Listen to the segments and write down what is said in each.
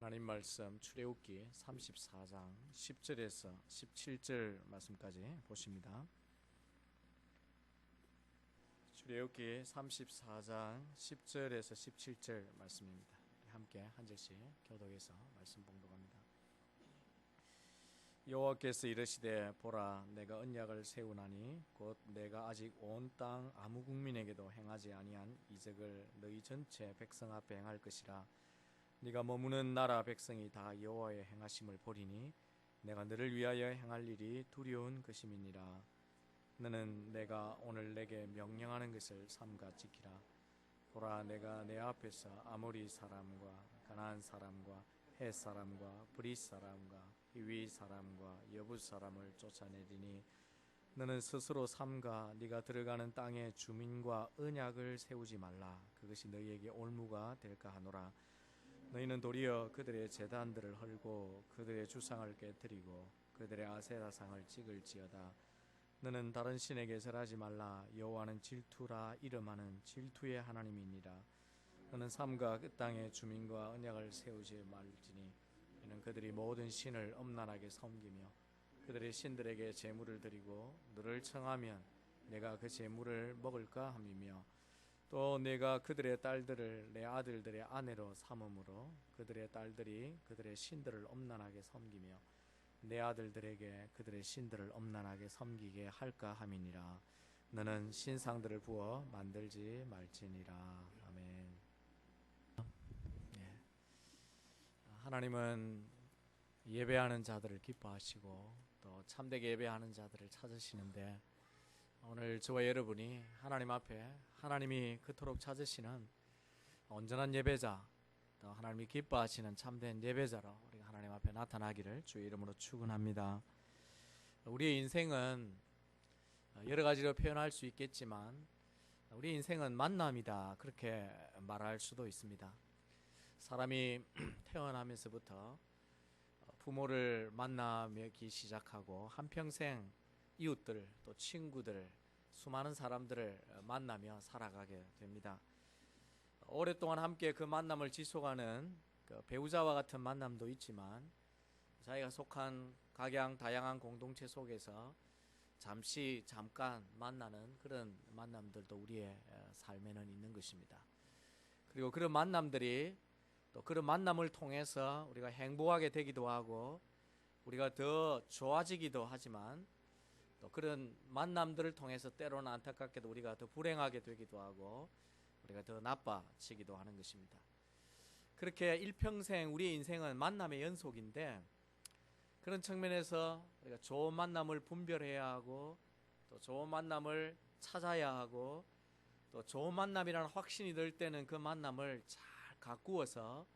하나님 말씀 출애굽기 34장 10절에서 17절 말씀까지 보십니다. 출애굽기 34장 10절에서 17절 말씀입니다. 함께 한 절씩 교독해서 말씀 봉독합니다. 여호와께서 이르시되 보라 내가 언약을 세우나니 곧 내가 아직 온 땅 아무 국민에게도 행하지 아니한 이적을 너희 전체 백성 앞에 행할 것이라. 네가 머무는 나라 백성이 다 여호와의 행하심을 보리니 내가 너를 위하여 행할 일이 두려운 것임이니라. 너는 내가 오늘 내게 명령하는 것을 삼가 지키라. 보라 내가 내 앞에서 아모리 사람과 가나안 사람과 헷 사람과 브릿 사람과 히위 사람과 여부 사람을 쫓아내리니 너는 스스로 삼가 네가 들어가는 땅의 주민과 언약을 세우지 말라. 그것이 너희에게 올무가 될까 하노라. 너희는 도리어 그들의 제단들을 헐고 그들의 주상을 깨뜨리고 그들의 아세라상을 찍을지어다. 너는 다른 신에게 절하지 말라. 여호와는 질투라 이름하는 질투의 하나님이니라. 너는 삼가 그 땅의 주민과 언약을 세우지 말지니 이는 그들이 모든 신을 엄란하게 섬기며 그들의 신들에게 제물을 드리고 너를 청하면 내가 그 제물을 먹을까 함이며 또 내가 그들의 딸들을 내 아들들의 아내로 삼음으로 그들의 딸들이 그들의 신들을 엄란하게 섬기며 내 아들들에게 그들의 신들을 엄란하게 섬기게 할까 함이니라. 너는 신상들을 부어 만들지 말지니라. 아멘. 하나님은 예배하는 자들을 기뻐하시고 또 참되게 예배하는 자들을 찾으시는데 오늘 저와 여러분이 하나님 앞에 하나님이 그토록 찾으시는 온전한 예배자, 또 하나님이 기뻐하시는 참된 예배자로 우리가 하나님 앞에 나타나기를 주의 이름으로 축원합니다. 우리의 인생은 여러 가지로 표현할 수 있겠지만 우리 인생은 만남이다 그렇게 말할 수도 있습니다. 사람이 태어나면서부터 부모를 만나기 시작하고 한평생 이웃들 또 친구들 수많은 사람들을 만나며 살아가게 됩니다. 오랫동안 함께 그 만남을 지속하는 그 배우자와 같은 만남도 있지만 자기가 속한 각양다양한 공동체 속에서 잠깐 만나는 그런 만남들도 우리의 삶에는 있는 것입니다. 그리고 그런 만남들이 또 그런 만남을 통해서 우리가 행복하게 되기도 하고 우리가 더 좋아지기도 하지만 또 그런 만남들을 통해서 때로는 안타깝게도 우리가 더 불행하게 되기도 하고 우리가 더 나빠지기도 하는 것입니다. 그렇게 일평생 우리의 인생은 만남의 연속인데 그런 측면에서 우리가 좋은 만남을 분별해야 하고 또 좋은 만남을 찾아야 하고 또 좋은 만남이라는 확신이 들 때는 그 만남을 잘 가꾸어서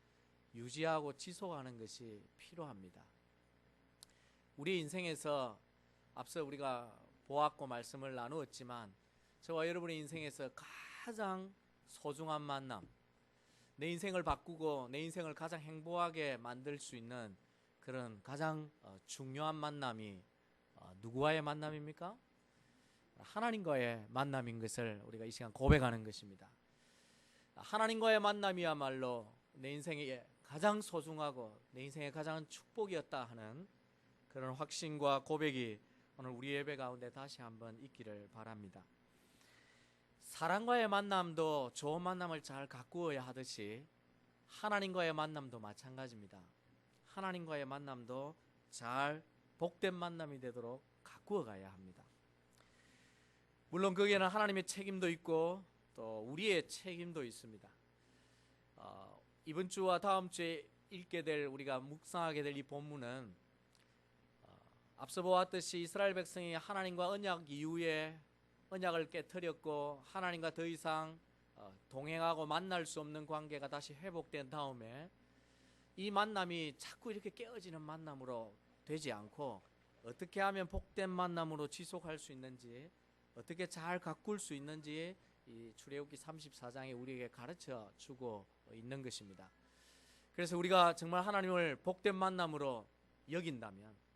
유지하고 지속하는 것이 필요합니다. 우리 인생에서 앞서 우리가 보았고 말씀을 나누었지만 저와 여러분의 인생에서 가장 소중한 만남, 내 인생을 바꾸고 내 인생을 가장 행복하게 만들 수 있는 그런 가장 중요한 만남이 누구와의 만남입니까? 하나님과의 만남인 것을 우리가 이 시간 고백하는 것입니다. 하나님과의 만남이야말로 내 인생에 가장 소중하고 내 인생의 가장 축복이었다 하는 그런 확신과 고백이 오늘 우리 예배 가운데 다시 한번 있기를 바랍니다. 사람과의 만남도 좋은 만남을 잘 가꾸어야 하듯이 하나님과의 만남도 마찬가지입니다. 하나님과의 만남도 잘 복된 만남이 되도록 가꾸어 가야 합니다. 물론 거기에는 하나님의 책임도 있고 또 우리의 책임도 있습니다. 이번 주와 다음 주에 읽게 될 우리가 묵상하게 될 이 본문은 앞서 보았듯이 이스라엘 백성이 하나님과 언약 이후에 언약을 깨뜨렸고 하나님과 더 이상 동행하고 만날 수 없는 관계가 다시 회복된 다음에 이 만남이 자꾸 이렇게 깨어지는 만남으로 되지 않고 어떻게 하면 복된 만남으로 지속할 수 있는지 어떻게 잘 가꿀 수 있는지 이 출애굽기 34장에 우리에게 가르쳐 주고 있는 것입니다. 그래서 우리가 정말 하나님을 복된 만남으로 여긴다면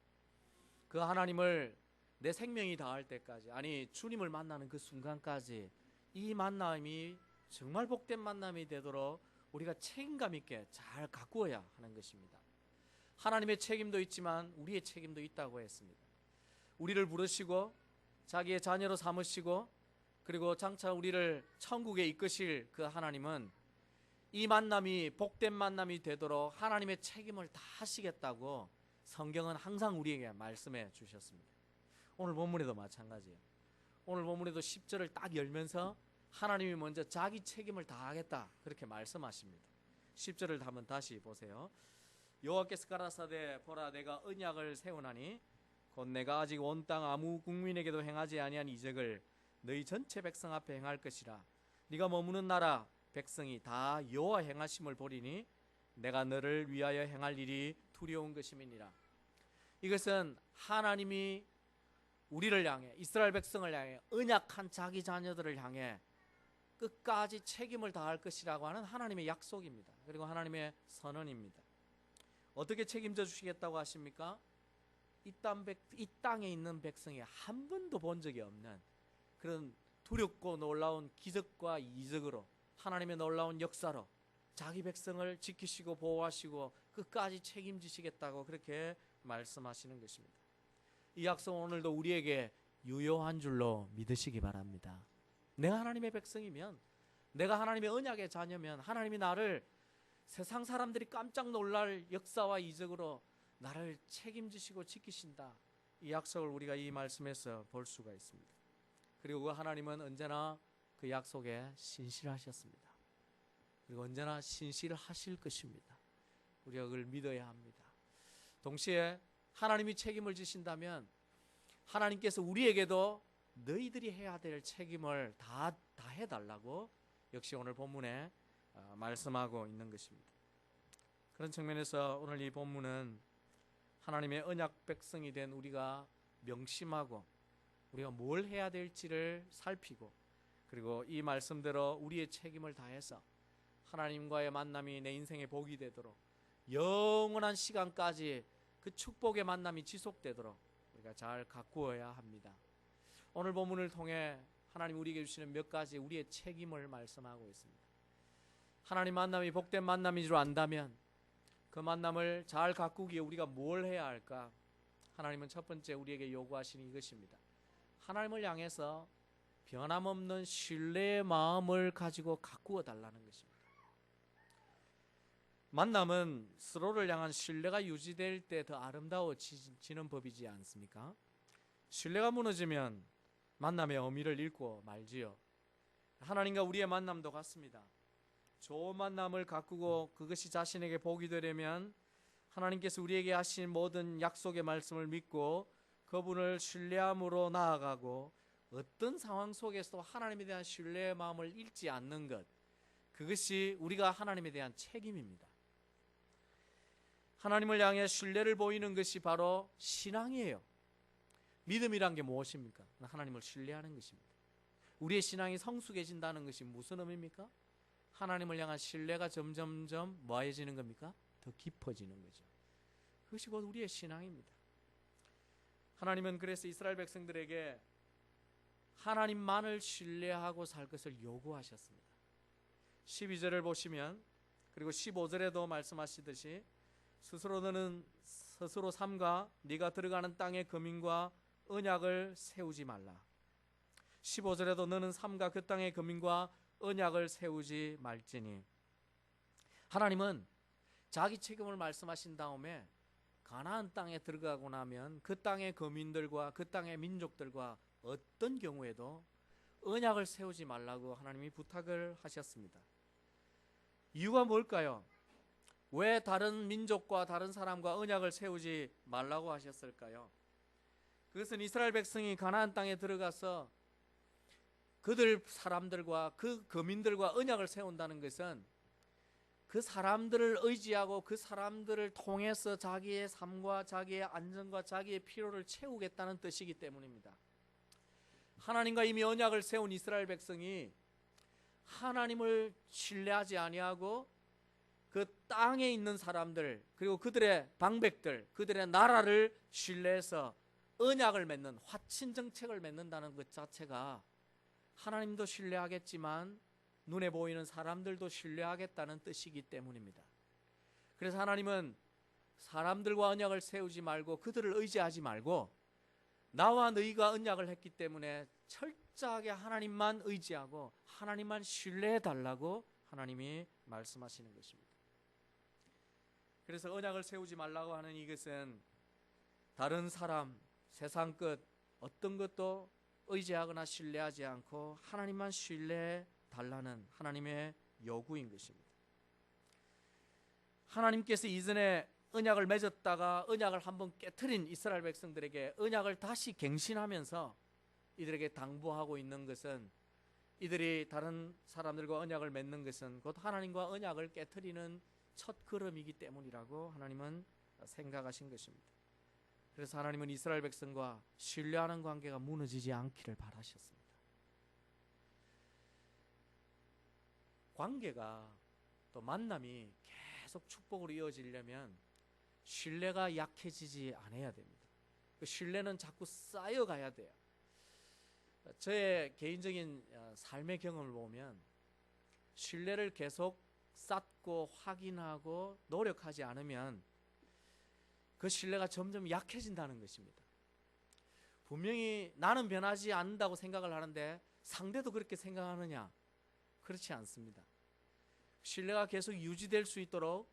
그 하나님을 내 생명이 다할 때까지 아니 주님을 만나는 그 순간까지 이 만남이 정말 복된 만남이 되도록 우리가 책임감 있게 잘 가꾸어야 하는 것입니다. 하나님의 책임도 있지만 우리의 책임도 있다고 했습니다. 우리를 부르시고 자기의 자녀로 삼으시고 그리고 장차 우리를 천국에 이끄실 그 하나님은 이 만남이 복된 만남이 되도록 하나님의 책임을 다 하시겠다고 성경은 항상 우리에게 말씀해 주셨습니다. 오늘 본문에도 마찬가지예요. 오늘 본문에도 10절을 딱 열면서 하나님이 먼저 자기 책임을 다하겠다 그렇게 말씀하십니다. 10절을 한번 다시 보세요. 여호와께서 가라사대 보라 내가 언약을 세우나니 곧 내가 아직 온 땅 아무 국민에게도 행하지 아니한 이적을 너희 전체 백성 앞에 행할 것이라. 네가 머무는 나라 백성이 다 여호와 행하심을 보리니 내가 너를 위하여 행할 일이 두려운 것임이니라. 이것은 하나님이 우리를 향해 이스라엘 백성을 향해 언약한 자기 자녀들을 향해 끝까지 책임을 다할 것이라고 하는 하나님의 약속입니다. 그리고 하나님의 선언입니다. 어떻게 책임져 주시겠다고 하십니까? 이 땅에 있는 백성이 한 번도 본 적이 없는 그런 두렵고 놀라운 기적과 이적으로 하나님의 놀라운 역사로 자기 백성을 지키시고 보호하시고 끝까지 책임지시겠다고 그렇게 말씀하시는 것입니다. 이 약속은 오늘도 우리에게 유효한 줄로 믿으시기 바랍니다. 내가 하나님의 백성이면, 내가 하나님의 언약의 자녀면 하나님이 나를 세상 사람들이 깜짝 놀랄 역사와 이적으로 나를 책임지시고 지키신다. 이 약속을 우리가 이 말씀에서 볼 수가 있습니다. 그리고 그 하나님은 언제나 그 약속에 신실하셨습니다. 그리고 언제나 신실하실 것입니다. 우리가 그걸 믿어야 합니다. 동시에 하나님이 책임을 지신다면 하나님께서 우리에게도 너희들이 해야 될 책임을 다 해달라고 역시 오늘 본문에 말씀하고 있는 것입니다. 그런 측면에서 오늘 이 본문은 하나님의 언약 백성이 된 우리가 명심하고 우리가 뭘 해야 될지를 살피고 그리고 이 말씀대로 우리의 책임을 다해서 하나님과의 만남이 내 인생의 복이 되도록 영원한 시간까지 그 축복의 만남이 지속되도록 우리가 잘 가꾸어야 합니다. 오늘 본문을 통해 하나님 우리에게 주시는 몇 가지 우리의 책임을 말씀하고 있습니다. 하나님 만남이 복된 만남인 줄 안다면 그 만남을 잘 가꾸기에 우리가 뭘 해야 할까? 하나님은 첫 번째 우리에게 요구하시는 이것입니다. 하나님을 향해서 변함없는 신뢰의 마음을 가지고 가꾸어 달라는 것입니다. 만남은 서로를 향한 신뢰가 유지될 때 더 아름다워지는 법이지 않습니까? 신뢰가 무너지면 만남의 의미를 잃고 말지요. 하나님과 우리의 만남도 같습니다. 좋은 만남을 가꾸고 그것이 자신에게 복이 되려면 하나님께서 우리에게 하신 모든 약속의 말씀을 믿고 그분을 신뢰함으로 나아가고 어떤 상황 속에서도 하나님에 대한 신뢰의 마음을 잃지 않는 것, 그것이 우리가 하나님에 대한 책임입니다. 하나님을 향해 신뢰를 보이는 것이 바로 신앙이에요. 믿음이란 게 무엇입니까? 하나님을 신뢰하는 것입니다. 우리의 신앙이 성숙해진다는 것이 무슨 의미입니까? 하나님을 향한 신뢰가 점점점 뭐해지는 겁니까? 더 깊어지는 거죠. 그것이 곧 우리의 신앙입니다. 하나님은 그래서 이스라엘 백성들에게 하나님만을 신뢰하고 살 것을 요구하셨습니다. 12절을 보시면 그리고 15절에도 말씀하시듯이 스스로 삼가 네가 들어가는 땅의 거민과 언약을 세우지 말라. 15절에도 너는 삼가 그 땅의 거민과 언약을 세우지 말지니. 하나님은 자기 책임을 말씀하신 다음에 가나안 땅에 들어가고 나면 그 땅의 거민들과 그 땅의 민족들과 어떤 경우에도 언약을 세우지 말라고 하나님이 부탁을 하셨습니다. 이유가 뭘까요? 왜 다른 민족과 다른 사람과 언약을 세우지 말라고 하셨을까요? 그것은 이스라엘 백성이 가나안 땅에 들어가서 그들 사람들과 그 거민들과 언약을 세운다는 것은 그 사람들을 의지하고 그 사람들을 통해서 자기의 삶과 자기의 안전과 자기의 필요를 채우겠다는 뜻이기 때문입니다. 하나님과 이미 언약을 세운 이스라엘 백성이 하나님을 신뢰하지 아니하고 그 땅에 있는 사람들 그리고 그들의 방백들 그들의 나라를 신뢰해서 언약을 맺는 화친 정책을 맺는다는 것 자체가 하나님도 신뢰하겠지만 눈에 보이는 사람들도 신뢰하겠다는 뜻이기 때문입니다. 그래서 하나님은 사람들과 언약을 세우지 말고 그들을 의지하지 말고 나와 너희가 언약을 했기 때문에 철저하게 하나님만 의지하고 하나님만 신뢰해 달라고 하나님이 말씀하시는 것입니다. 그래서 언약을 세우지 말라고 하는 이것은 다른 사람, 세상 끝 어떤 것도 의지하거나 신뢰하지 않고 하나님만 신뢰해 달라는 하나님의 요구인 것입니다. 하나님께서 이전에 언약을 맺었다가 언약을 한번 깨트린 이스라엘 백성들에게 언약을 다시 갱신하면서 이들에게 당부하고 있는 것은, 이들이 다른 사람들과 언약을 맺는 것은 곧 하나님과 언약을 깨트리는 첫 걸음이기 때문이라고 하나님은 생각하신 것입니다. 그래서 하나님은 이스라엘 백성과 신뢰하는 관계가 무너지지 않기를 바라셨습니다. 관계가 또 만남이 계속 축복으로 이어지려면 신뢰가 약해지지 않아야 됩니다. 그 신뢰는 자꾸 쌓여가야 돼요. 저의 개인적인 삶의 경험을 보면 신뢰를 계속 쌓고 확인하고 노력하지 않으면 그 신뢰가 점점 약해진다는 것입니다. 분명히 나는 변하지 않는다고 생각을 하는데 상대도 그렇게 생각하느냐? 그렇지 않습니다. 신뢰가 계속 유지될 수 있도록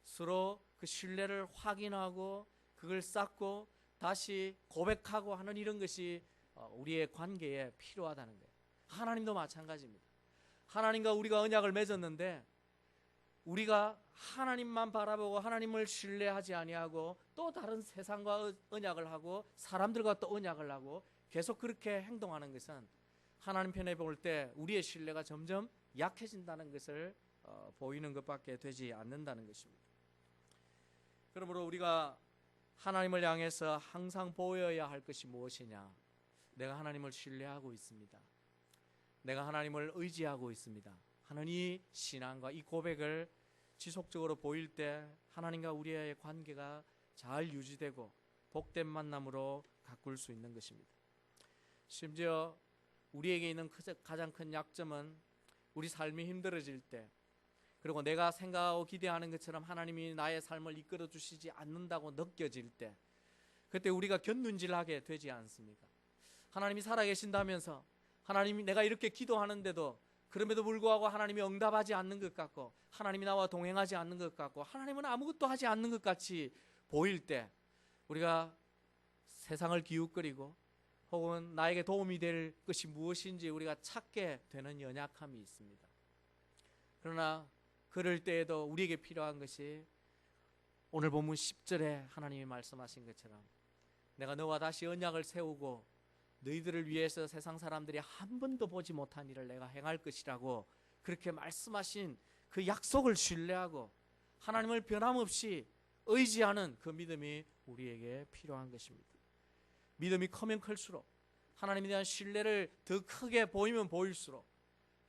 서로 그 신뢰를 확인하고 그걸 쌓고 다시 고백하고 하는 이런 것이 우리의 관계에 필요하다는 거예요. 하나님도 마찬가지입니다. 하나님과 우리가 언약을 맺었는데 우리가 하나님만 바라보고 하나님을 신뢰하지 아니하고 또 다른 세상과 언약을 하고 사람들과 또 언약을 하고 계속 그렇게 행동하는 것은 하나님 편에 볼 때 우리의 신뢰가 점점 약해진다는 것을 보이는 것밖에 되지 않는다는 것입니다. 그러므로 우리가 하나님을 향해서 항상 보여야 할 것이 무엇이냐? 내가 하나님을 신뢰하고 있습니다. 내가 하나님을 의지하고 있습니다 하는 이 신앙과 이 고백을 지속적으로 보일 때 하나님과 우리의 관계가 잘 유지되고 복된 만남으로 가꿀 수 있는 것입니다. 심지어 우리에게 있는 가장 큰 약점은 우리 삶이 힘들어질 때, 그리고 내가 생각하고 기대하는 것처럼 하나님이 나의 삶을 이끌어 주시지 않는다고 느껴질 때, 그때 우리가 곁눈질하게 되지 않습니까? 하나님이 살아계신다면서 하나님이 내가 이렇게 기도하는데도 그럼에도 불구하고 하나님이 응답하지 않는 것 같고 하나님이 나와 동행하지 않는 것 같고 하나님은 아무것도 하지 않는 것 같이 보일 때 우리가 세상을 기웃거리고 혹은 나에게 도움이 될 것이 무엇인지 우리가 찾게 되는 연약함이 있습니다. 그러나 그럴 때에도 우리에게 필요한 것이 오늘 본문 10절에 하나님이 말씀하신 것처럼 내가 너와 다시 언약을 세우고 너희들을 위해서 세상 사람들이 한 번도 보지 못한 일을 내가 행할 것이라고 그렇게 말씀하신 그 약속을 신뢰하고 하나님을 변함없이 의지하는 그 믿음이 우리에게 필요한 것입니다. 믿음이 크면 클수록, 하나님에 대한 신뢰를 더 크게 보이면 보일수록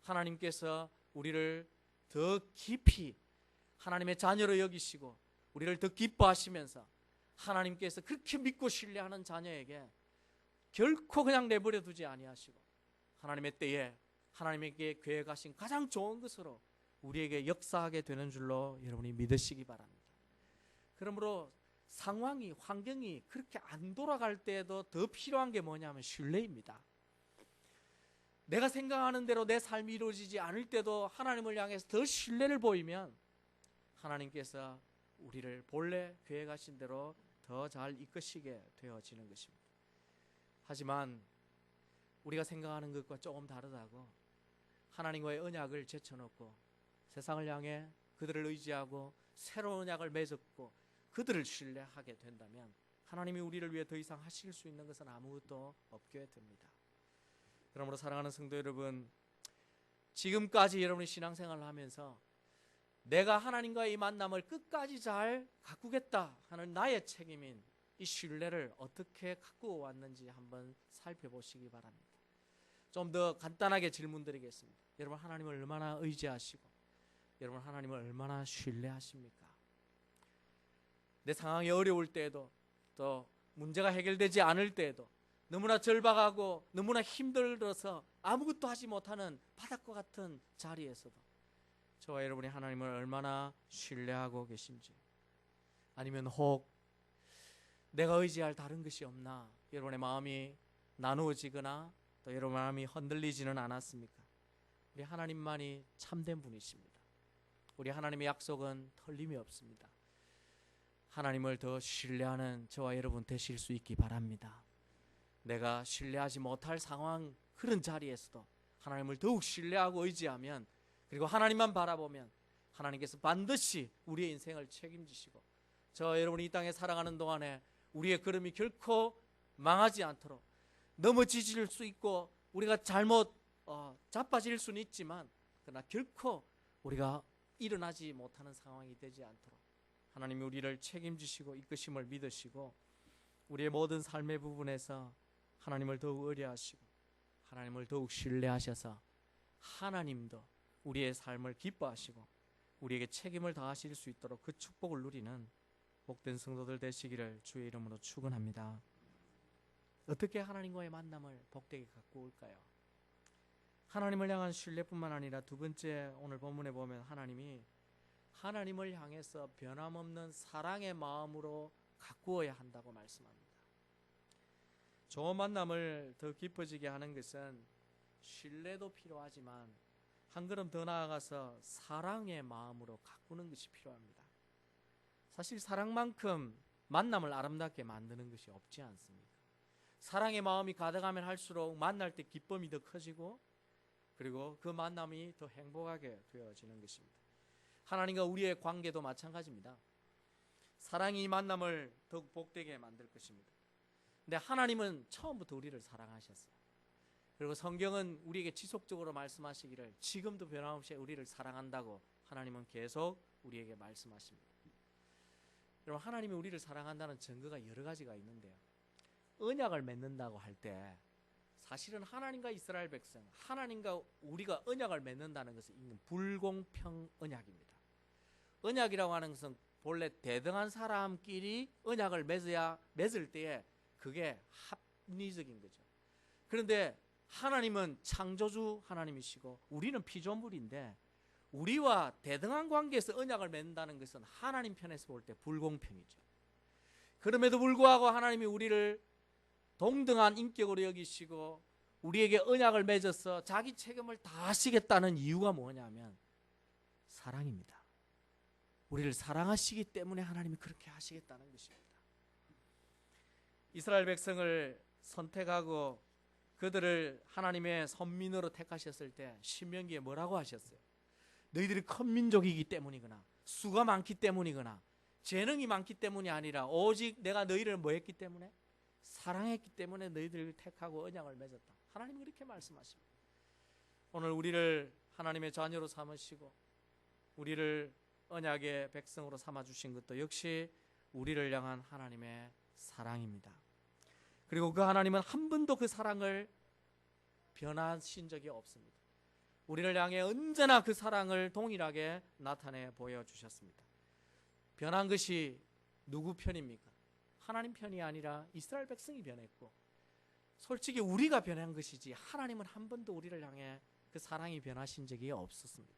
하나님께서 우리를 더 깊이 하나님의 자녀로 여기시고 우리를 더 기뻐하시면서 하나님께서 그렇게 믿고 신뢰하는 자녀에게 결코 그냥 내버려 두지 아니하시고 하나님의 때에 하나님에게 계획하신 가장 좋은 것으로 우리에게 역사하게 되는 줄로 여러분이 믿으시기 바랍니다. 그러므로 상황이, 환경이 그렇게 안 돌아갈 때에도 더 필요한 게 뭐냐면 신뢰입니다. 내가 생각하는 대로 내 삶이 이루어지지 않을 때도 하나님을 향해서 더 신뢰를 보이면 하나님께서 우리를 본래 계획하신 대로 더 잘 이끄시게 되어지는 것입니다. 하지만 우리가 생각하는 것과 조금 다르다고 하나님과의 언약을 제쳐놓고 세상을 향해 그들을 의지하고 새로운 언약을 맺었고 그들을 신뢰하게 된다면 하나님이 우리를 위해 더 이상 하실 수 있는 것은 아무것도 없게 됩니다. 그러므로 사랑하는 성도 여러분, 지금까지 여러분이 신앙생활을 하면서 내가 하나님과의 이 만남을 끝까지 잘 가꾸겠다 하는 나의 책임인 이 신뢰를 어떻게 가꾸어 왔는지 한번 살펴보시기 바랍니다. 좀 더 간단하게 질문드리겠습니다. 여러분 하나님을 얼마나 의지하시고 여러분 하나님을 얼마나 신뢰하십니까? 내 상황이 어려울 때에도 또 문제가 해결되지 않을 때에도 너무나 절박하고 너무나 힘들어서 아무것도 하지 못하는 바닥과 같은 자리에서도 저와 여러분이 하나님을 얼마나 신뢰하고 계신지, 아니면 혹 내가 의지할 다른 것이 없나 여러분의 마음이 나누어지거나 또 여러분의 마음이 흔들리지는 않았습니까? 우리 하나님만이 참된 분이십니다. 우리 하나님의 약속은 틀림이 없습니다. 하나님을 더 신뢰하는 저와 여러분 되실 수 있기 바랍니다. 내가 신뢰하지 못할 상황, 그런 자리에서도 하나님을 더욱 신뢰하고 의지하면, 그리고 하나님만 바라보면 하나님께서 반드시 우리의 인생을 책임지시고, 저와 여러분이 이 땅에 살아가는 동안에 우리의 걸음이 결코 망하지 않도록, 넘어지질 수 있고 우리가 잘못 자빠질 수는 있지만 그러나 결코 우리가 일어나지 못하는 상황이 되지 않도록 하나님이 우리를 책임지시고 이끄심을 믿으시고, 우리의 모든 삶의 부분에서 하나님을 더욱 의뢰하시고 하나님을 더욱 신뢰하셔서 하나님도 우리의 삶을 기뻐하시고 우리에게 책임을 다하실 수 있도록 그 축복을 누리는 복된 성도들 되시기를 주의 이름으로 축원합니다. 어떻게 하나님과의 만남을 복되게 갖고 올까요? 하나님을 향한 신뢰뿐만 아니라 두 번째, 오늘 본문에 보면 하나님이 하나님을 향해서 변함없는 사랑의 마음으로 가꾸어야 한다고 말씀합니다. 좋은 만남을 더 깊어지게 하는 것은 신뢰도 필요하지만 한 걸음 더 나아가서 사랑의 마음으로 가꾸는 것이 필요합니다. 사실 사랑만큼 만남을 아름답게 만드는 것이 없지 않습니까? 사랑의 마음이 가득하면 할수록 만날 때 기쁨이 더 커지고, 그리고 그 만남이 더 행복하게 되어지는 것입니다. 하나님과 우리의 관계도 마찬가지입니다. 사랑이 이 만남을 더욱 복되게 만들 것입니다. 근데 하나님은 처음부터 우리를 사랑하셨어요. 그리고 성경은 우리에게 지속적으로 말씀하시기를 지금도 변함없이 우리를 사랑한다고 하나님은 계속 우리에게 말씀하십니다. 여러분, 하나님이 우리를 사랑한다는 증거가 여러 가지가 있는데요, 언약을 맺는다고 할 때 사실은 하나님과 이스라엘 백성, 하나님과 우리가 언약을 맺는다는 것은 이건 불공평 언약입니다. 언약이라고 하는 것은 본래 대등한 사람끼리 언약을 맺을 때에 그게 합리적인 거죠. 그런데 하나님은 창조주 하나님이시고 우리는 피조물인데, 우리와 대등한 관계에서 언약을 맺는다는 것은 하나님 편에서 볼 때 불공평이죠. 그럼에도 불구하고 하나님이 우리를 동등한 인격으로 여기시고 우리에게 언약을 맺어서 자기 책임을 다하시겠다는 이유가 뭐냐면 사랑입니다. 우리를 사랑하시기 때문에 하나님이 그렇게 하시겠다는 것입니다. 이스라엘 백성을 선택하고 그들을 하나님의 선민으로 택하셨을 때 신명기에 뭐라고 하셨어요? 너희들이 큰 민족이기 때문이거나 수가 많기 때문이거나 재능이 많기 때문이 아니라 오직 내가 너희를 뭐 했기 때문에? 사랑했기 때문에 너희들을 택하고 언약을 맺었다. 하나님이 그렇게 말씀하십니다. 오늘 우리를 하나님의 자녀로 삼으시고 우리를 언약의 백성으로 삼아주신 것도 역시 우리를 향한 하나님의 사랑입니다. 그리고 그 하나님은 한 번도 그 사랑을 변하신 적이 없습니다. 우리를 향해 언제나 그 사랑을 동일하게 나타내 보여주셨습니다. 변한 것이 누구 편입니까? 하나님 편이 아니라 이스라엘 백성이 변했고, 솔직히 우리가 변한 것이지 하나님은 한 번도 우리를 향해 그 사랑이 변하신 적이 없었습니다.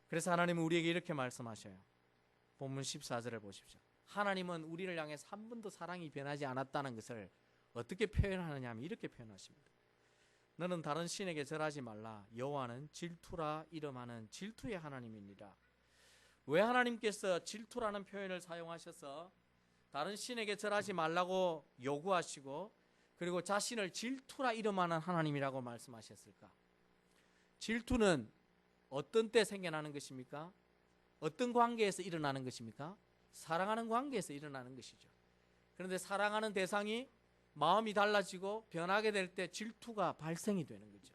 그래서 하나님은 우리에게 이렇게 말씀하셔요. 본문 14절을 보십시오. 하나님은 우리를 향해 한 번도 사랑이 변하지 않았다는 것을 어떻게 표현하느냐 하면 이렇게 표현하십니다. 너는 다른 신에게 절하지 말라. 여호와는 질투라 이름하는 질투의 하나님이니라. 왜 하나님께서 질투라는 표현을 사용하셔서 다른 신에게 절하지 말라고 요구하시고 그리고 자신을 질투라 이름하는 하나님이라고 말씀하셨을까? 질투는 어떤 때 생겨나는 것입니까? 어떤 관계에서 일어나는 것입니까? 사랑하는 관계에서 일어나는 것이죠. 그런데 사랑하는 대상이 마음이 달라지고 변하게 될 때 질투가 발생이 되는 거죠.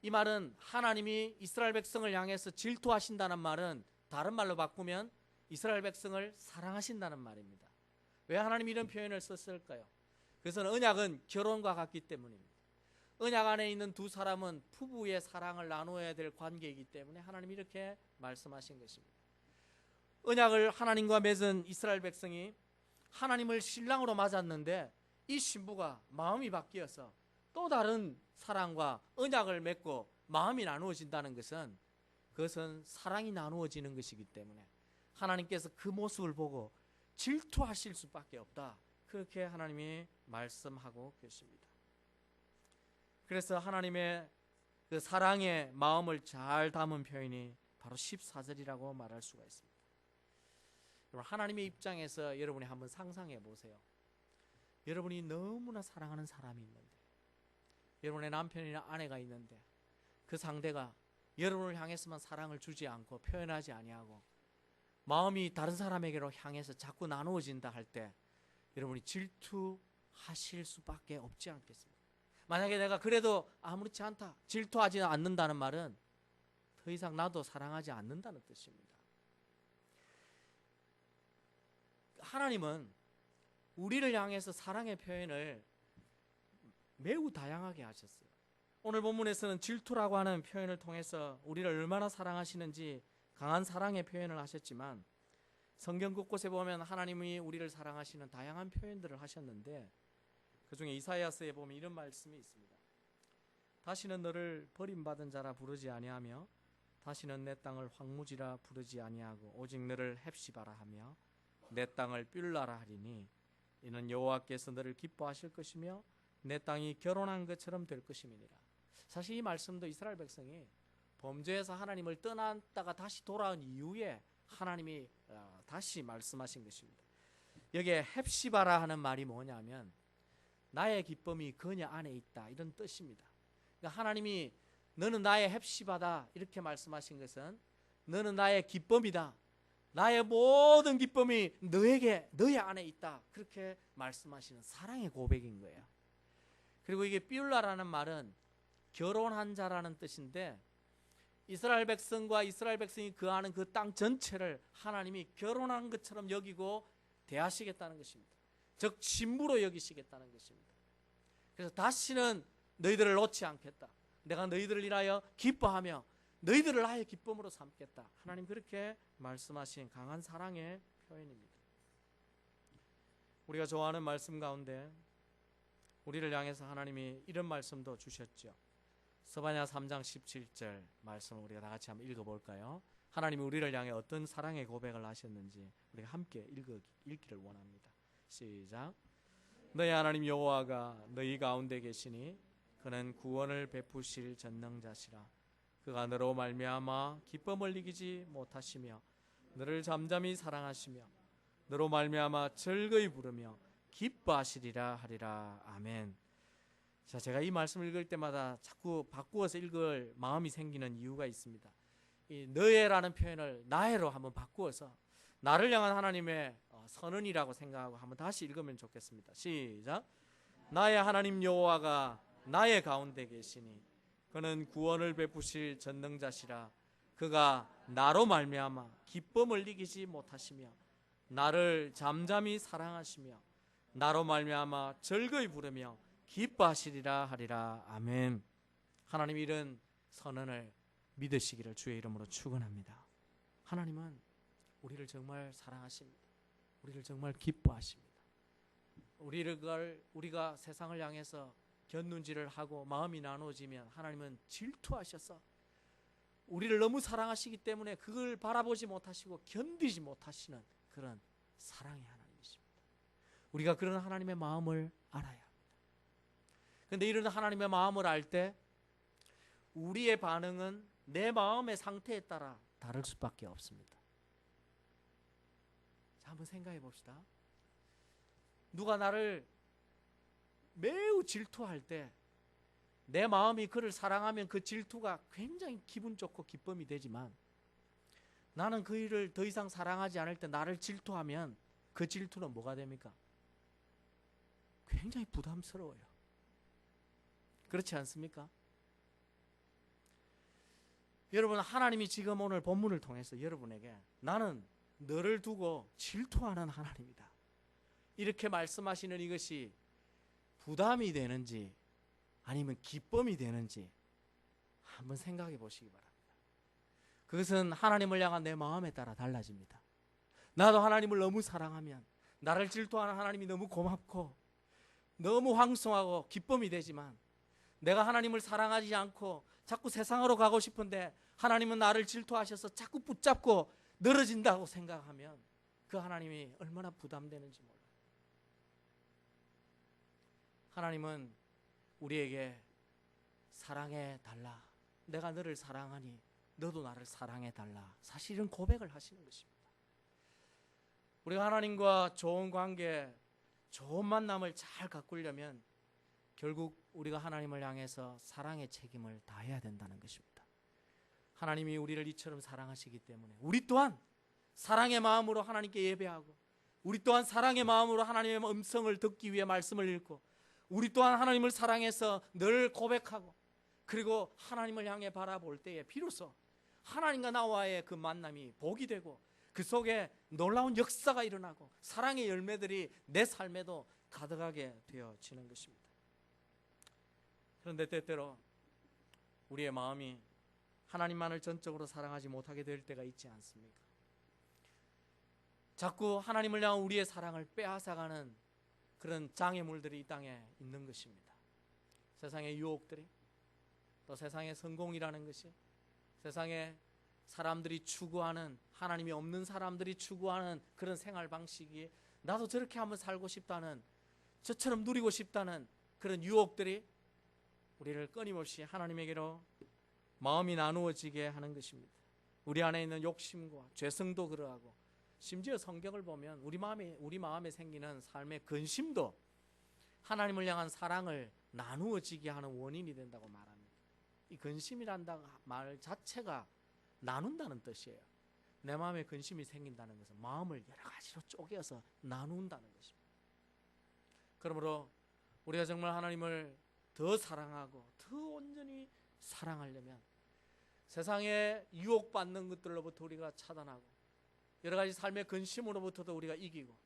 이 말은 하나님이 이스라엘 백성을 향해서 질투하신다는 말은 다른 말로 바꾸면 이스라엘 백성을 사랑하신다는 말입니다. 왜 하나님이 이런 표현을 썼을까요? 그것은 언약은 결혼과 같기 때문입니다. 언약 안에 있는 두 사람은 부부의 사랑을 나누어야 될 관계이기 때문에 하나님이 이렇게 말씀하신 것입니다. 언약을 하나님과 맺은 이스라엘 백성이 하나님을 신랑으로 맞았는데 이 신부가 마음이 바뀌어서 또 다른 사랑과 언약을 맺고 마음이 나누어진다는 것은 그것은 사랑이 나누어지는 것이기 때문에 하나님께서 그 모습을 보고 질투하실 수밖에 없다. 그렇게 하나님이 말씀하고 계십니다. 그래서 하나님의 그 사랑의 마음을 잘 담은 표현이 바로 14절이라고 말할 수가 있습니다. 여러분, 하나님의 입장에서 여러분이 한번 상상해 보세요. 여러분이 너무나 사랑하는 사람이 있는데, 여러분의 남편이나 아내가 있는데 그 상대가 여러분을 향해서만 사랑을 주지 않고 표현하지 아니하고 마음이 다른 사람에게로 향해서 자꾸 나누어진다 할 때 여러분이 질투하실 수밖에 없지 않겠습니까? 만약에 내가 그래도 아무렇지 않다, 질투하지 않는다는 말은 더 이상 나도 사랑하지 않는다는 뜻입니다. 하나님은 우리를 향해서 사랑의 표현을 매우 다양하게 하셨어요. 오늘 본문에서는 질투라고 하는 표현을 통해서 우리를 얼마나 사랑하시는지 강한 사랑의 표현을 하셨지만, 성경 곳곳에 보면 하나님이 우리를 사랑하시는 다양한 표현들을 하셨는데, 그 중에 이사야서에 보면 이런 말씀이 있습니다. 다시는 너를 버림받은 자라 부르지 아니하며 다시는 내 땅을 황무지라 부르지 아니하고 오직 너를 헵시바라 하며 내 땅을 뷸라라 하리니 이는 여호와께서 너를 기뻐하실 것이며 내 땅이 결혼한 것처럼 될 것임이니라. 사실 이 말씀도 이스라엘 백성이 범죄에서 하나님을 떠났다가 다시 돌아온 이후에 하나님이 다시 말씀하신 것입니다. 여기에 헵시바라 하는 말이 뭐냐면 나의 기쁨이 그녀 안에 있다, 이런 뜻입니다. 그러니까 하나님이 너는 나의 헵시바다 이렇게 말씀하신 것은 너는 나의 기쁨이다, 나의 모든 기쁨이 너의 안에 있다, 그렇게 말씀하시는 사랑의 고백인 거예요. 그리고 이게 뷸라라는 말은 결혼한 자라는 뜻인데, 이스라엘 백성과 이스라엘 백성이 거하는 그 땅 전체를 하나님이 결혼한 것처럼 여기고 대하시겠다는 것입니다. 즉 신부로 여기시겠다는 것입니다. 그래서 다시는 너희들을 놓지 않겠다, 내가 너희들을 인하여 기뻐하며 너희들을 나의 기쁨으로 삼겠다, 하나님 그렇게 말씀하신 강한 사랑의 표현입니다. 우리가 좋아하는 말씀 가운데 우리를 향해서 하나님이 이런 말씀도 주셨죠. 스바냐 3장 17절 말씀을 우리가 다 같이 한번 읽어볼까요? 하나님이 우리를 향해 어떤 사랑의 고백을 하셨는지 우리가 함께 읽기를 원합니다. 시작. 너희 하나님 여호와가 너희 가운데 계시니 그는 구원을 베푸실 전능자시라. 그가 너로 말미암아 기쁨을 이기지 못하시며 너를 잠잠히 사랑하시며 너로 말미암아 즐거이 부르며 기뻐하시리라 하리라. 아멘. 자, 제가 이 말씀을 읽을 때마다 자꾸 바꾸어서 읽을 마음이 생기는 이유가 있습니다. 이 너의라는 표현을 나의로 한번 바꾸어서 나를 향한 하나님의 선언이라고 생각하고 한번 다시 읽으면 좋겠습니다. 시작. 나의 하나님 여호와가 나의 가운데 계시니 그는 구원을 베푸실 전능자시라. 그가 나로 말미암아 기쁨을 이기지 못하시며 나를 잠잠히 사랑하시며 나로 말미암아 즐거이 부르며 기뻐하시리라 하리라. 아멘. 하나님이 이런 선언을 믿으시기를 주의 이름으로 축원합니다. 하나님은 우리를 정말 사랑하십니다. 우리를 정말 기뻐하십니다. 우리가 세상을 향해서 곁눈질을 하고 마음이 나눠지면 하나님은 질투하셔서 우리를 너무 사랑하시기 때문에 그걸 바라보지 못하시고 견디지 못하시는 그런 사랑의 하나님이십니다. 우리가 그런 하나님의 마음을 알아야 합니다. 그런데 이런 하나님의 마음을 알 때 우리의 반응은 내 마음의 상태에 따라 다를 수밖에 없습니다. 자, 한번 생각해 봅시다. 누가 나를 매우 질투할 때 내 마음이 그를 사랑하면 그 질투가 굉장히 기분 좋고 기쁨이 되지만, 나는 그 일을 더 이상 사랑하지 않을 때 나를 질투하면 그 질투는 뭐가 됩니까? 굉장히 부담스러워요. 그렇지 않습니까? 여러분, 하나님이 지금 오늘 본문을 통해서 여러분에게 나는 너를 두고 질투하는 하나님이다, 이렇게 말씀하시는 이것이 부담이 되는지 아니면 기쁨이 되는지 한번 생각해 보시기 바랍니다. 그것은 하나님을 향한 내 마음에 따라 달라집니다. 나도 하나님을 너무 사랑하면 나를 질투하는 하나님이 너무 고맙고 너무 황송하고 기쁨이 되지만, 내가 하나님을 사랑하지 않고 자꾸 세상으로 가고 싶은데 하나님은 나를 질투하셔서 자꾸 붙잡고 늘어진다고 생각하면 그 하나님이 얼마나 부담되는지 몰라요. 하나님은 우리에게 사랑해 달라, 내가 너를 사랑하니 너도 나를 사랑해 달라, 사실은 고백을 하시는 것입니다. 우리가 하나님과 좋은 관계, 좋은 만남을 잘 가꾸려면 결국 우리가 하나님을 향해서 사랑의 책임을 다해야 된다는 것입니다. 하나님이 우리를 이처럼 사랑하시기 때문에 우리 또한 사랑의 마음으로 하나님께 예배하고, 우리 또한 사랑의 마음으로 하나님의 음성을 듣기 위해 말씀을 읽고, 우리 또한 하나님을 사랑해서 늘 고백하고, 그리고 하나님을 향해 바라볼 때에 비로소 하나님과 나와의 그 만남이 복이 되고 그 속에 놀라운 역사가 일어나고 사랑의 열매들이 내 삶에도 가득하게 되어지는 것입니다. 그런데 때때로 우리의 마음이 하나님만을 전적으로 사랑하지 못하게 될 때가 있지 않습니까? 자꾸 하나님을 향한 우리의 사랑을 빼앗아가는 그런 장애물들이 이 땅에 있는 것입니다. 세상의 유혹들이, 또 세상의 성공이라는 것이, 세상에 사람들이 추구하는, 하나님이 없는 사람들이 추구하는 그런 생활 방식이, 나도 저렇게 한번 살고 싶다는, 저처럼 누리고 싶다는 그런 유혹들이 우리를 끊임없이 하나님에게로 마음이 나누어지게 하는 것입니다. 우리 안에 있는 욕심과 죄성도 그러하고, 심지어 성경을 보면 우리 마음에 생기는 삶의 근심도 하나님을 향한 사랑을 나누어지게 하는 원인이 된다고 말합니다. 이 근심이란다 말 자체가 나눈다는 뜻이에요. 내 마음에 근심이 생긴다는 것은 마음을 여러 가지로 쪼개서 나눈다는 것입니다. 그러므로 우리가 정말 하나님을 더 사랑하고 더 온전히 사랑하려면 세상에 유혹받는 것들로부터 우리가 차단하고, 여러 가지 삶의 근심으로부터도 우리가 이기고,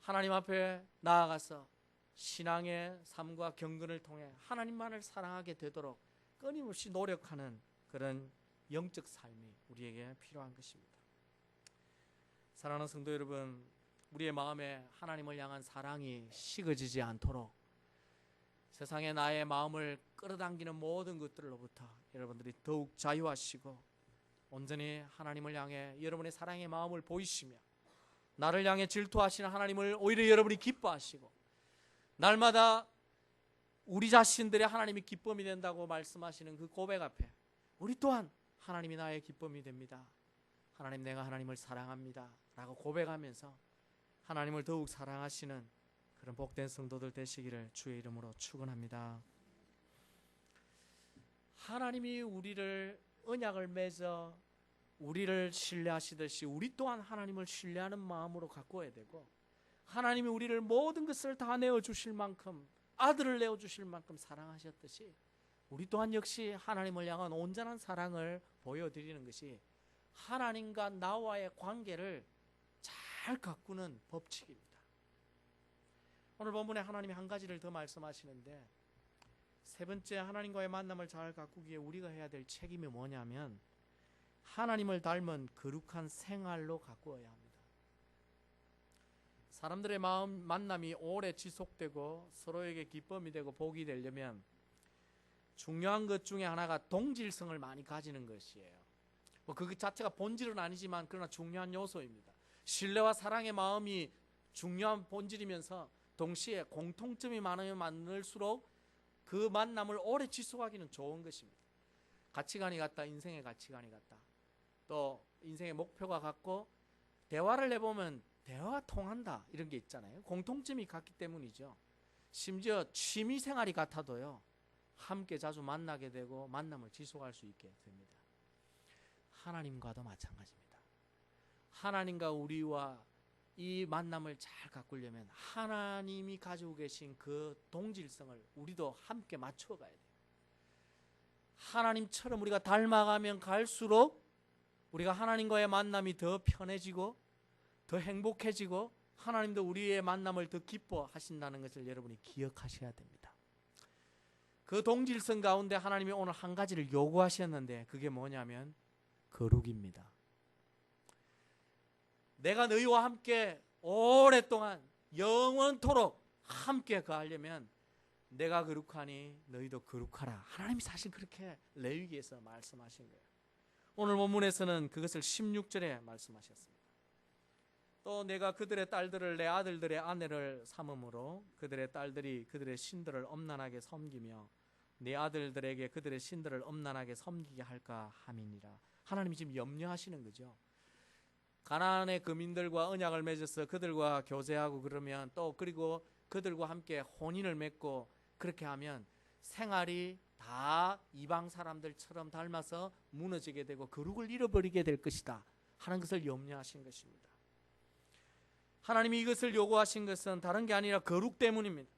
하나님 앞에 나아가서 신앙의 삶과 경건을 통해 하나님만을 사랑하게 되도록 끊임없이 노력하는 그런 영적 삶이 우리에게 필요한 것입니다. 사랑하는 성도 여러분, 우리의 마음에 하나님을 향한 사랑이 식어지지 않도록 세상에 나의 마음을 끌어당기는 모든 것들로부터 여러분들이 더욱 자유하시고 온전히 하나님을 향해 여러분의 사랑의 마음을 보이시며, 나를 향해 질투하시는 하나님을 오히려 여러분이 기뻐하시고, 날마다 우리 자신들의 하나님이 기쁨이 된다고 말씀하시는 그 고백 앞에 우리 또한 하나님이 나의 기쁨이 됩니다, 하나님 내가 하나님을 사랑합니다 라고 고백하면서 하나님을 더욱 사랑하시는 그런 복된 성도들 되시기를 주의 이름으로 축원합니다. 하나님이 우리를 언약을 맺어 우리를 신뢰하시듯이 우리 또한 하나님을 신뢰하는 마음으로 가꾸어야 되고, 하나님이 우리를 모든 것을 다 내어주실 만큼, 아들을 내어주실 만큼 사랑하셨듯이 우리 또한 역시 하나님을 향한 온전한 사랑을 보여드리는 것이 하나님과 나와의 관계를 잘 가꾸는 법칙입니다. 오늘 본문에 하나님이 한 가지를 더 말씀하시는데, 세 번째 하나님과의 만남을 잘 가꾸기 위해 우리가 해야 될 책임이 뭐냐면 하나님을 닮은 거룩한 생활로 가꾸어야 합니다. 사람들의 만남이 오래 지속되고 서로에게 기쁨이 되고 복이 되려면 중요한 것 중에 하나가 동질성을 많이 가지는 것이에요. 그 자체가 본질은 아니지만 그러나 중요한 요소입니다. 신뢰와 사랑의 마음이 중요한 본질이면서 동시에 공통점이 많으면 많을수록 그 만남을 오래 지속하기는 좋은 것입니다. 가치관이 같다, 인생의 가치관이 같다, 또 인생의 목표가 같고, 대화를 해보면 대화가 통한다, 이런 게 있잖아요. 공통점이 같기 때문이죠. 심지어 취미생활이 같아도요 함께 자주 만나게 되고 만남을 지속할 수 있게 됩니다. 하나님과도 마찬가지입니다. 하나님과 우리와 이 만남을 잘 가꾸려면 하나님이 가지고 계신 그 동질성을 우리도 함께 맞춰가야 돼요. 하나님처럼 우리가 닮아가면 갈수록 우리가 하나님과의 만남이 더 편해지고 더 행복해지고 하나님도 우리의 만남을 더 기뻐하신다는 것을 여러분이 기억하셔야 됩니다. 그 동질성 가운데 하나님이 오늘 한 가지를 요구하셨는데 그게 뭐냐면 거룩입니다. 내가 너희와 함께 오랫동안 영원토록 함께 거하려면 내가 거룩하니 너희도 거룩하라. 하나님이 사실 그렇게 레위기에서 말씀하신 거예요. 오늘 본문에서는 그것을 16절에 말씀하셨습니다. 또 내가 그들의 딸들을 내 아들들의 아내를 삼음으로 그들의 딸들이 그들의 신들을 엄난하게 섬기며 내 아들들에게 그들의 신들을 엄난하게 섬기게 할까 함이니라. 하나님이 지금 염려하시는 거죠. 가나안의 거민들과 언약을 맺어서 그들과 교제하고 그러면 또 그리고 그들과 함께 혼인을 맺고 그렇게 하면 생활이 다 이방 사람들처럼 닮아서 무너지게 되고 거룩을 잃어버리게 될 것이다 하는 것을 염려하신 것입니다. 하나님이 이것을 요구하신 것은 다른 게 아니라 거룩 때문입니다.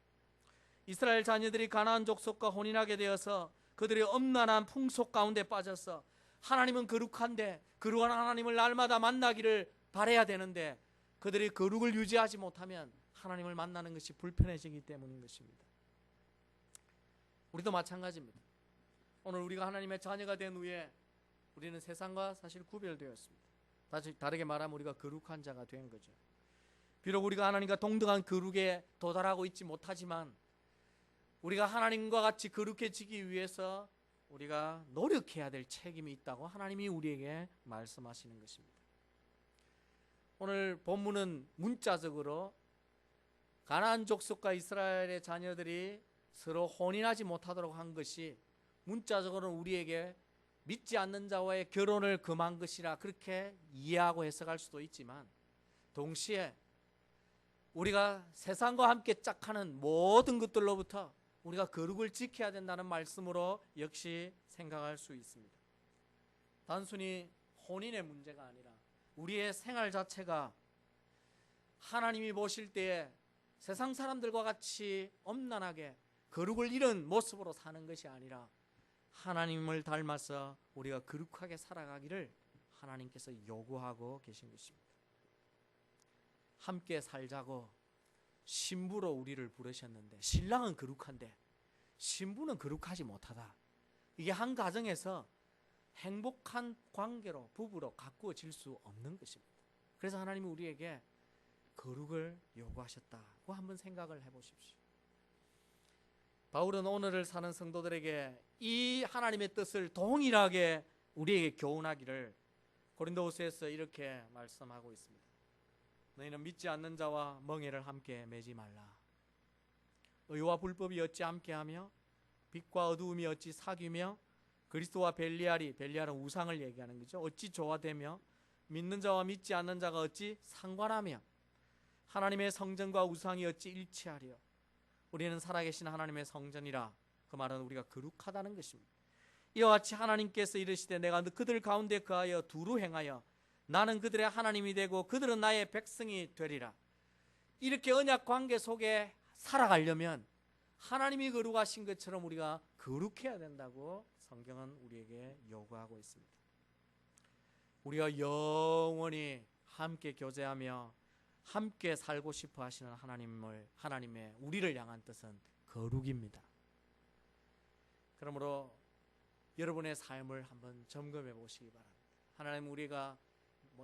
이스라엘 자녀들이 가나안 족속과 혼인하게 되어서 그들의 엄난한 풍속 가운데 빠져서 하나님은 거룩한데 거룩한 하나님을 날마다 만나기를 바라야 되는데 그들이 거룩을 유지하지 못하면 하나님을 만나는 것이 불편해지기 때문인 것입니다. 우리도 마찬가지입니다. 오늘 우리가 하나님의 자녀가 된 후에 우리는 세상과 사실 구별되었습니다. 다르게 말하면 우리가 거룩한 자가 된 거죠. 비록 우리가 하나님과 동등한 거룩에 도달하고 있지 못하지만 우리가 하나님과 같이 거룩해지기 위해서 우리가 노력해야 될 책임이 있다고 하나님이 우리에게 말씀하시는 것입니다. 오늘 본문은 문자적으로 가나안 족속과 이스라엘의 자녀들이 서로 혼인하지 못하도록 한 것이 문자적으로는 우리에게 믿지 않는 자와의 결혼을 금한 것이라 그렇게 이해하고 해석할 수도 있지만 동시에 우리가 세상과 함께 짝하는 모든 것들로부터 우리가 거룩을 지켜야 된다는 말씀으로 역시 생각할 수 있습니다. 단순히 혼인의 문제가 아니라 우리의 생활 자체가 하나님이 보실 때에 세상 사람들과 같이 엄난하게 거룩을 잃은 모습으로 사는 것이 아니라 하나님을 닮아서 우리가 거룩하게 살아가기를 하나님께서 요구하고 계신 것입니다. 함께 살자고 신부로 우리를 부르셨는데 신랑은 거룩한데 신부는 거룩하지 못하다. 이게 한 가정에서 행복한 관계로 부부로 가꾸어질 수 없는 것입니다. 그래서 하나님이 우리에게 거룩을 요구하셨다고 한번 생각을 해보십시오. 바울은 오늘을 사는 성도들에게 이 하나님의 뜻을 동일하게 우리에게 교훈하기를 고린도후서에서 이렇게 말씀하고 있습니다. 너희는 믿지 않는 자와 멍에를 함께 매지 말라. 의와 불법이 어찌 함께하며 빛과 어두움이 어찌 사귀며 그리스도와 벨리알은 우상을 얘기하는 거죠. 어찌 조화되며 믿는 자와 믿지 않는 자가 어찌 상관하며 하나님의 성전과 우상이 어찌 일치하리요. 우리는 살아계신 하나님의 성전이라. 그 말은 우리가 거룩하다는 것입니다. 이와 같이 하나님께서 이르시되 내가 그들 가운데 거하여 두루 행하여 나는 그들의 하나님이 되고 그들은 나의 백성이 되리라. 이렇게 언약 관계 속에 살아가려면 하나님이 거룩하신 것처럼 우리가 거룩해야 된다고 성경은 우리에게 요구하고 있습니다. 우리가 영원히 함께 교제하며 함께 살고 싶어 하시는 하나님의 우리를 향한 뜻은 거룩입니다. 그러므로 여러분의 삶을 한번 점검해 보시기 바랍니다. 하나님 우리가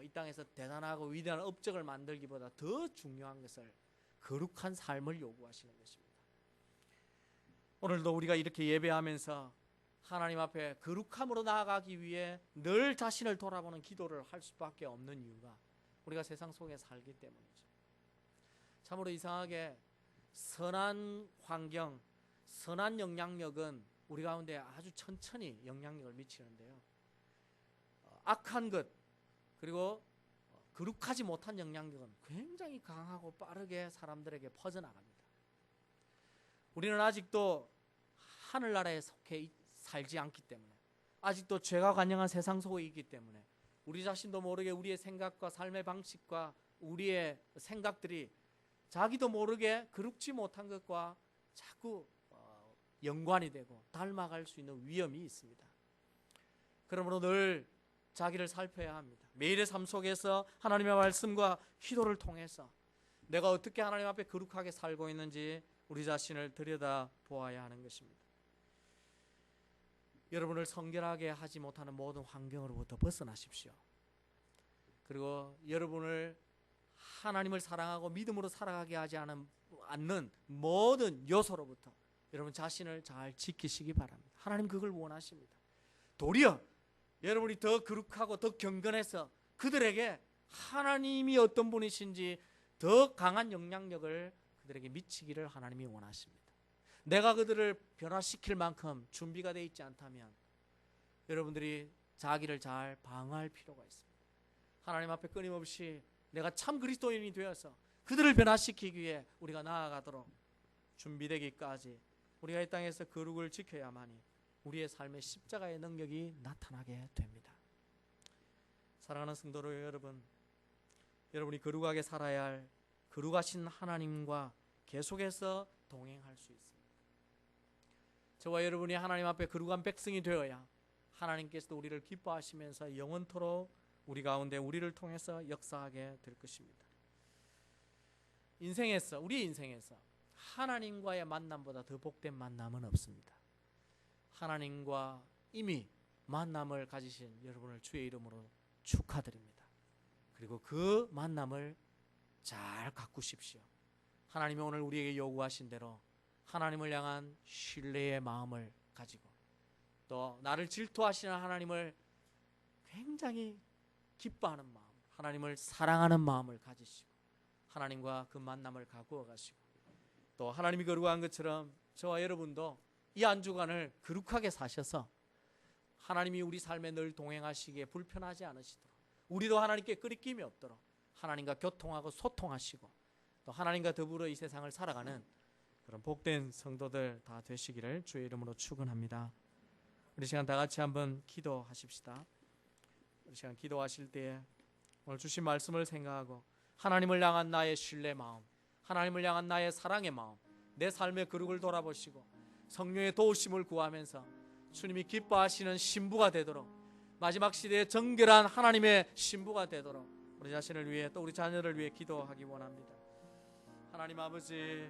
이 땅에서 대단하고 위대한 업적을 만들기보다 더 중요한 것을 거룩한 삶을 요구하시는 것입니다. 오늘도 우리가 이렇게 예배하면서 하나님 앞에 거룩함으로 나아가기 위해 늘 자신을 돌아보는 기도를 할 수밖에 없는 이유가 우리가 세상 속에 살기 때문이죠. 참으로 이상하게 선한 환경, 선한 영향력은 우리 가운데 아주 천천히 영향력을 미치는데요. 악한 것 그리고 거룩하지 못한 영향력은 굉장히 강하고 빠르게 사람들에게 퍼져나갑니다. 우리는 아직도 하늘나라에 속해 살지 않기 때문에 아직도 죄가 관영한 세상 속에 있기 때문에 우리 자신도 모르게 우리의 생각과 삶의 방식과 우리의 생각들이 자기도 모르게 거룩지 못한 것과 자꾸 연관이 되고 닮아갈 수 있는 위험이 있습니다. 그러므로 늘 자기를 살펴야 합니다. 매일의 삶 속에서 하나님의 말씀과 기도를 통해서 내가 어떻게 하나님 앞에 거룩하게 살고 있는지 우리 자신을 들여다 보아야 하는 것입니다. 여러분을 성결하게 하지 못하는 모든 환경으로부터 벗어나십시오. 그리고 여러분을 하나님을 사랑하고 믿음으로 살아가게 하지 않는 모든 요소로부터 여러분 자신을 잘 지키시기 바랍니다. 하나님 그걸 원하십니다. 도리어 여러분이 더 거룩하고 더 경건해서 그들에게 하나님이 어떤 분이신지 더 강한 영향력을 그들에게 미치기를 하나님이 원하십니다. 내가 그들을 변화시킬 만큼 준비가 되어 있지 않다면 여러분들이 자기를 잘 방어할 필요가 있습니다. 하나님 앞에 끊임없이 내가 참 그리스도인이 되어서 그들을 변화시키기 위해 우리가 나아가도록 준비되기까지 우리가 이 땅에서 거룩을 지켜야만이 우리의 삶의 십자가의 능력이 나타나게 됩니다. 사랑하는 성도 여러분, 여러분이 거룩하게 살아야 할 거룩하신 하나님과 계속해서 동행할 수 있습니다. 저와 여러분이 하나님 앞에 거룩한 백성이 되어야 하나님께서도 우리를 기뻐하시면서 영원토록 우리 가운데 우리를 통해서 역사하게 될 것입니다. 우리 인생에서 하나님과의 만남보다 더 복된 만남은 없습니다. 하나님과 이미 만남을 가지신 여러분을 주의 이름으로 축하드립니다. 그리고 그 만남을 잘 가꾸십시오. 하나님이 오늘 우리에게 요구하신 대로 하나님을 향한 신뢰의 마음을 가지고 또 나를 질투하시는 하나님을 굉장히 기뻐하는 마음, 하나님을 사랑하는 마음을 가지시고 하나님과 그 만남을 가꾸어 가시고 또 하나님이 거룩한 것처럼 저와 여러분도 이 한 주간을 거룩하게 사셔서 하나님이 우리 삶에 늘 동행하시기에 불편하지 않으시도록 우리도 하나님께 끄리낌이 없도록 하나님과 교통하고 소통하시고 또 하나님과 더불어 이 세상을 살아가는 그런 복된 성도들 다 되시기를 주의 이름으로 축원합니다. 우리 시간 다 같이 한번 기도하십시다. 우리 시간 기도하실 때에 오늘 주신 말씀을 생각하고 하나님을 향한 나의 신뢰 마음, 하나님을 향한 나의 사랑의 마음, 내 삶의 거룩을 돌아보시고 성령의 도우심을 구하면서 주님이 기뻐하시는 신부가 되도록 마지막 시대에 정결한 하나님의 신부가 되도록 우리 자신을 위해 또 우리 자녀를 위해 기도하기 원합니다. 하나님 아버지